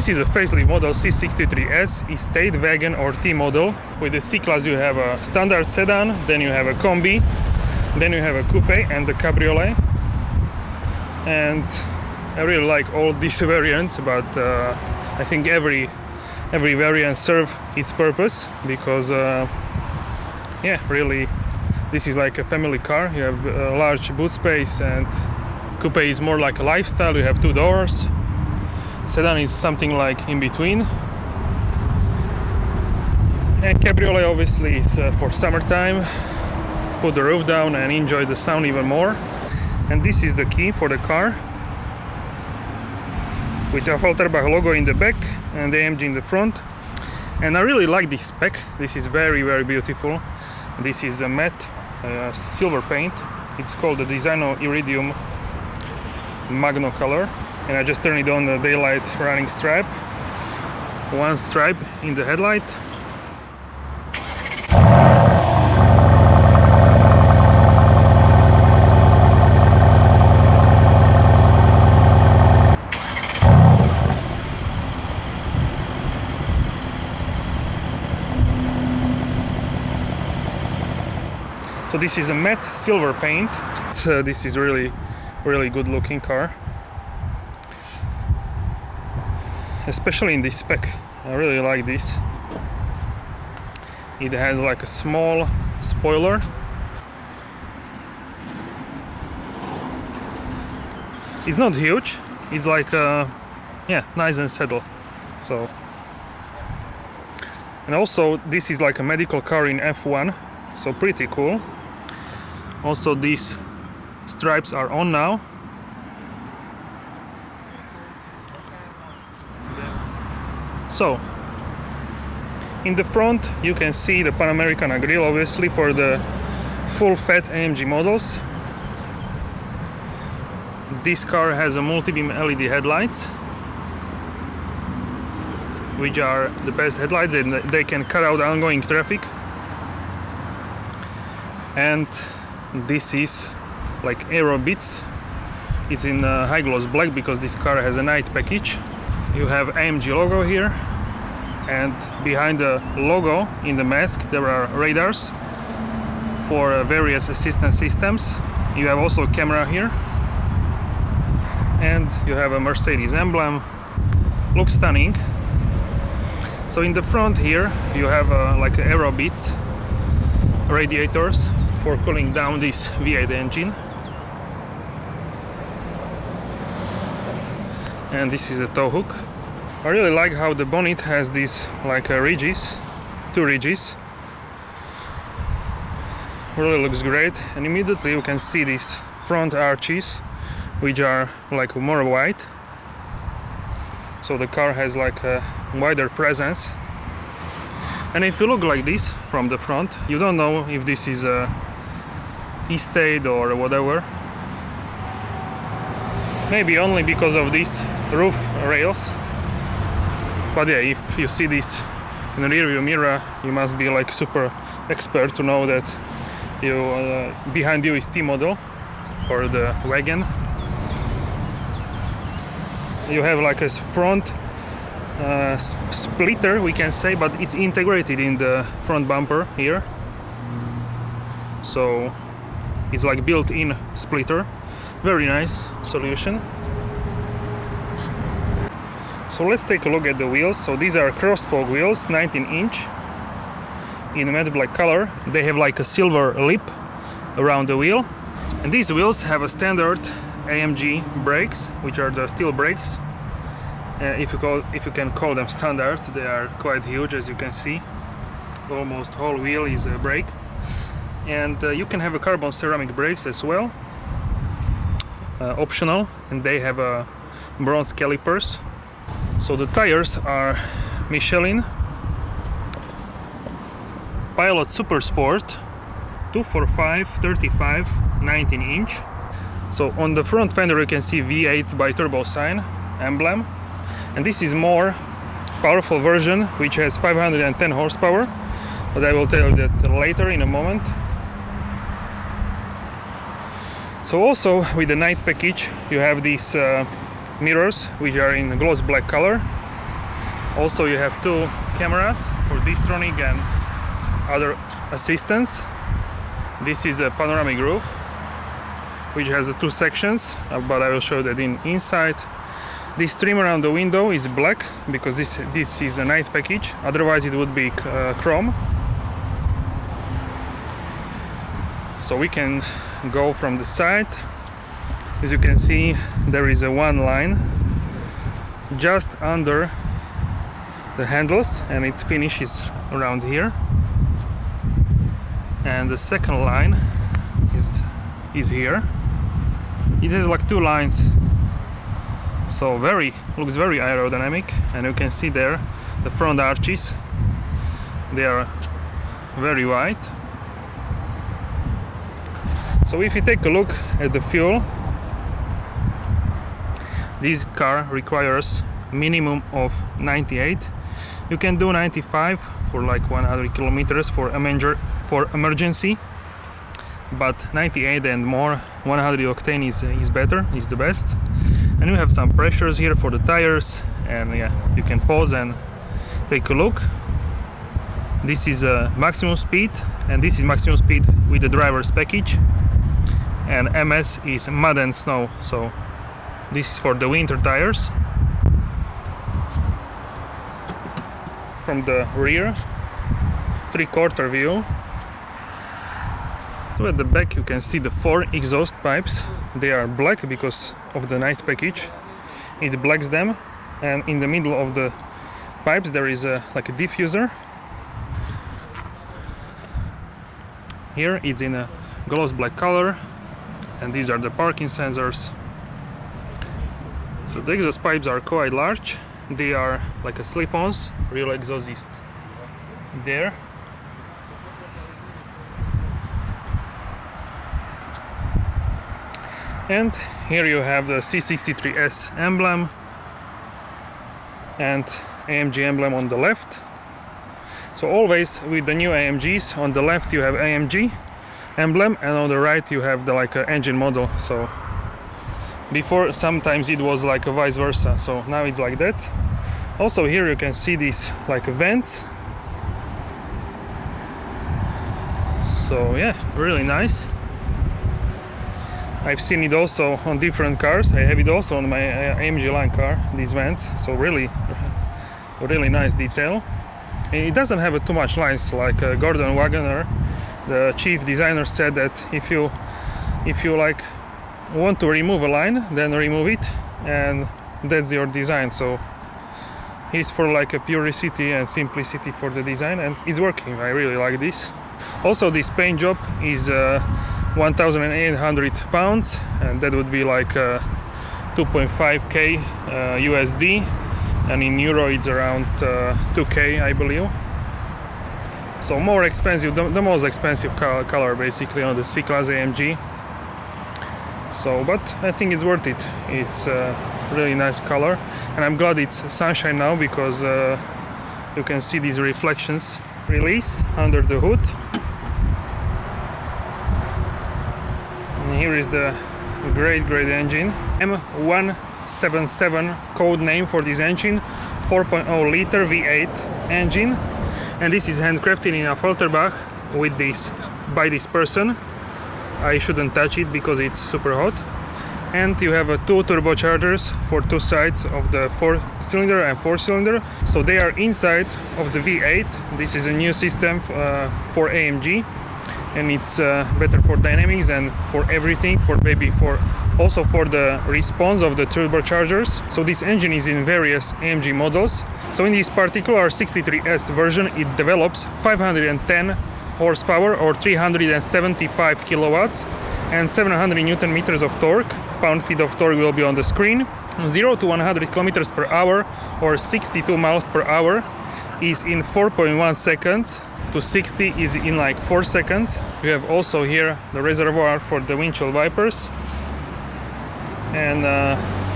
this is a facelift model C63S, Estate, Wagon or T model. With the C-Class you have a standard sedan, then you have a combi, then you have a coupe and the cabriolet. And I really like all these variants, but I think every variant serves its purpose, because yeah, really this is like a family car. You have a large boot space, and coupe is more like a lifestyle. You have 2 doors. Sedan is something like in between. And cabriolet obviously is for summertime. Put the roof down and enjoy the sound even more. And this is the key for the car, with the Volterbach logo in the back and the AMG in the front. And I really like this spec. This is very, very beautiful. This is a matte silver paint. It's called the Designo Iridium Magno color. And I just turned it on the daylight running stripe. 1 stripe in the headlight. So this is a matte silver paint. This is really good looking car. Especially in this spec, I really like this. It has like a small spoiler. It's not huge. It's like yeah, nice and settled. So, and also this is like a medical car in F1, so pretty cool. Also these stripes are on now. So, in the front you can see the Panamericana grille, obviously, for the full-fat AMG models. This car has a multi-beam LED headlights, which are the best headlights, and they can cut out ongoing traffic. And this is like aero bits. It's in high gloss black because this car has a night package. You have AMG logo here, and behind the logo in the mask there are radars for various assistance systems. You have also a camera here, and you have a Mercedes emblem. Looks stunning. So in the front here you have like aero bits radiators for cooling down this V8 engine. And this is a tow hook. I really like how the bonnet has these like ridges, 2 ridges. Really looks great. And immediately you can see these front arches, which are like more wide. So the car has like a wider presence. And if you look like this from the front, you don't know if this is a Estate or whatever. Maybe only because of these roof rails. But yeah, if you see this in the rear view mirror, you must be like super expert to know that you behind you is T model or the wagon. You have like a front splitter, we can say, but it's integrated in the front bumper here. So it's like built-in splitter. Very nice solution. So let's take a look at the wheels. So these are cross-spoke wheels, 19-inch in matte black color. They have like a silver lip around the wheel. And these wheels have a standard AMG brakes, which are the steel brakes. If you can call them standard, they are quite huge, as you can see. Almost whole wheel is a brake. And you can have a carbon ceramic brakes as well, optional, and they have bronze calipers. So the tires are Michelin Pilot Super Sport 245 35 19-inch. So on the front fender you can see V8 by turbo sign emblem, and this is more powerful version which has 510 horsepower, but I will tell you that later in a moment. So also with the night package you have these mirrors which are in gloss black color. Also you have two cameras for Distronic and other assistants. This is a panoramic roof which has two sections, but I will show that inside. This trim around the window is black because this is a night package, otherwise it would be chrome. So we can go from the side. As you can see, there is a one line just under the handles and it finishes around here, and the second line is here. It has like two lines, so looks very aerodynamic, and you can see there the front arches, they are very wide. So if you take a look at the fuel, this car requires minimum of 98. You can do 95 for like 100 kilometers for emergency, but 98 and more, 100 octane is better, is the best. And you have some pressures here for the tires, and yeah, you can pause and take a look. This is maximum speed, and this is maximum speed with the driver's package, and MS is mud and snow, so this is for the winter tires. From the rear, three-quarter view. So at the back you can see the 4 exhaust pipes. They are black because of the night package. It blacks them, and in the middle of the pipes there is like a diffuser. Here it's in a gloss black color, and these are the parking sensors. So the exhaust pipes are quite large. They are like a slip-ons. Real exhaust is there. And here you have the C63S emblem and AMG emblem on the left. So always with the new AMGs, on the left you have AMG emblem, and on the right you have the like engine model. So before sometimes it was like a vice versa, so now it's like that. Also here you can see these like vents. So yeah, really nice. I've seen it also on different cars. I have it also on my AMG line car, these vents. So really nice detail. And it doesn't have too much lines like Gordon Wagoner. The chief designer said that if you like want to remove a line, then remove it, and that's your design. So he's for like a purity and simplicity for the design, and it's working. I really like this. Also this paint job is 1,800 pounds, and that would be like 2.5k USD, and in euro it's around 2k, I believe. So more expensive, the most expensive color basically on the C-Class AMG. So, but I think it's worth it. It's a really nice color, and I'm glad it's sunshine now because you can see these reflections release under the hood. And here is the great engine, M177 code name for this engine, 4.0 liter V8 engine, and this is handcrafted in a Falterbach with this by this person. I shouldn't touch it because it's super hot. And you have two turbochargers for two sides of the 4-cylinder and 4-cylinder. So they are inside of the V8. This is a new system for AMG, and it's better for dynamics and for everything, also for the response of the turbochargers. So this engine is in various AMG models. So in this particular 63S version, it develops 510 horsepower or 375 kilowatts and 700 newton meters of torque. Pound-feet of torque will be on the screen. 0 to 100 kilometers per hour or 62 miles per hour is in 4.1 seconds. To 60 is in like 4 seconds. You have also here the reservoir for the windshield wipers. And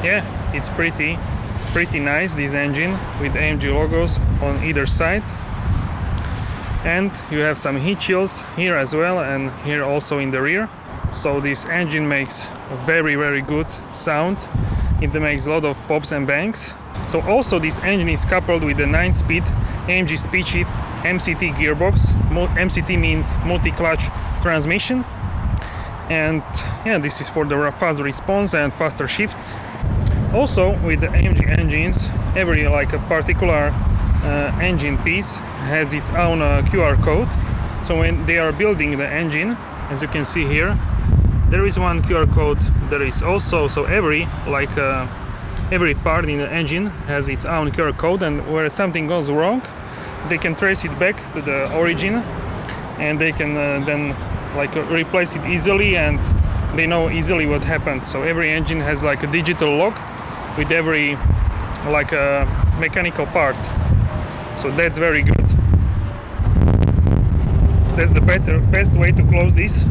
yeah, it's pretty nice, this engine with AMG logos on either side. And you have some heat shields here as well, and here also in the rear. So this engine makes a very good sound, it makes a lot of pops and bangs. So also this engine is coupled with the 9-speed AMG Speed Shift MCT gearbox. MCT means multi-clutch transmission, and yeah, this is for the fast response and faster shifts. Also with the AMG engines, every like a particular engine piece has its own QR code. So when they are building the engine, as you can see here, there is one QR code. There is also, so every part in the engine has its own QR code, and where something goes wrong, they can trace it back to the origin, and they can then like replace it easily, and they know easily what happened. So every engine has like a digital log with every like a mechanical part. So that's very good. That's the best way to close this.